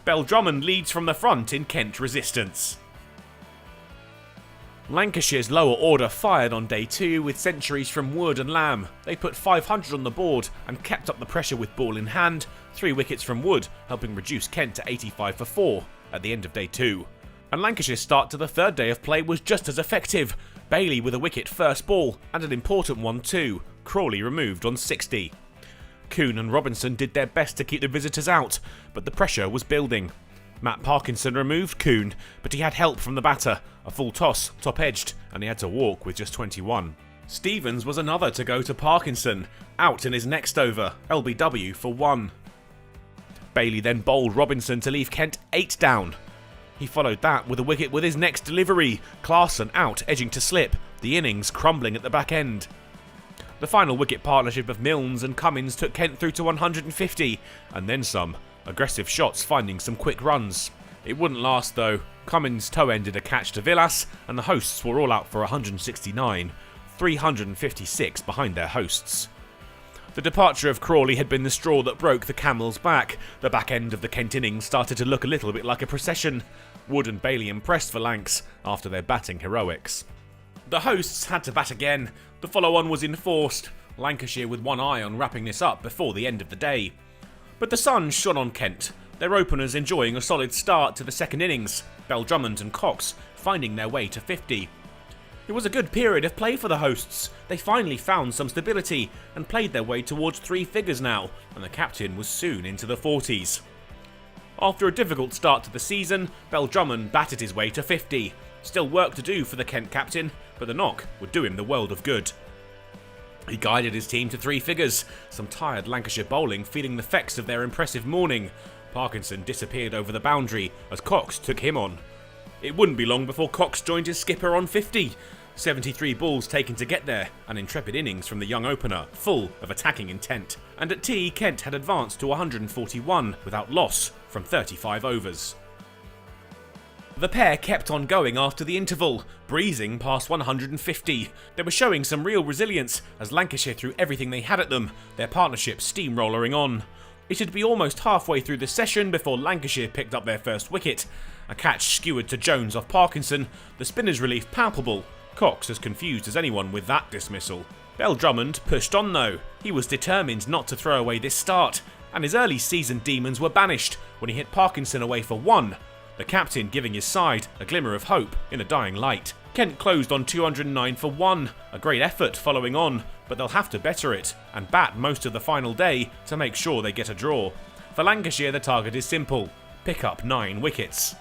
Drummond leads from the front in Kent resistance. Lancashire's lower order fired on day 2 with centuries from Wood and Lamb. They put 500 on the board and kept up the pressure with ball in hand, 3 wickets from Wood helping reduce Kent to 85 for 4 at the end of day 2. And Lancashire's start to the third day of play was just as effective. Bailey with a wicket first ball and an important one too, Crawley removed on 60. Coon and Robinson did their best to keep the visitors out, but the pressure was building. Matt Parkinson removed Coon, but he had help from the batter, a full toss, top-edged, and he had to walk with just 21. Stevens was another to go to Parkinson, out in his next over, LBW for 1. Bailey then bowled Robinson to leave Kent 8 down. He followed that with a wicket with his next delivery, Clarkson out edging to slip, the innings crumbling at the back end. The final wicket partnership of Milnes and Cummins took Kent through to 150, and then some. Aggressive shots finding some quick runs. It wouldn't last though. Cummins toe-ended a catch to Villas, and the hosts were all out for 169, 356 behind their hosts. The departure of Crawley had been the straw that broke the camel's back. The back end of the Kent innings started to look a little bit like a procession. Wood and Bailey impressed for Lancs after their batting heroics. The hosts had to bat again. The follow-on was enforced, Lancashire with one eye on wrapping this up before the end of the day. But the sun shone on Kent, their openers enjoying a solid start to the second innings, Drummond and Cox finding their way to 50. It was a good period of play for the hosts. They finally found some stability and played their way towards 3 figures now, and the captain was soon into the 40s. After a difficult start to the season, Drummond batted his way to 50. Still work to do for the Kent captain, but the knock would do him the world of good. He guided his team to 3 figures, some tired Lancashire bowling feeling the effects of their impressive morning. Parkinson disappeared over the boundary as Cox took him on. It wouldn't be long before Cox joined his skipper on 50. 73 balls taken to get there, an intrepid innings from the young opener, full of attacking intent. And at tea, Kent had advanced to 141 without loss from 35 overs. The pair kept on going after the interval, breezing past 150. They were showing some real resilience as Lancashire threw everything they had at them, their partnership steamrollering on. It'd be almost halfway through the session before Lancashire picked up their first wicket. A catch skewered to Jones off Parkinson, the spinner's relief palpable. Cox as confused as anyone with that dismissal. Drummond pushed on though. He was determined not to throw away this start, and his early season demons were banished when he hit Parkinson away for 1. The captain giving his side a glimmer of hope in a dying light. Kent closed on 209 for 1, a great effort following on, but they'll have to better it and bat most of the final day to make sure they get a draw. For Lancashire the target is simple, pick up 9 wickets.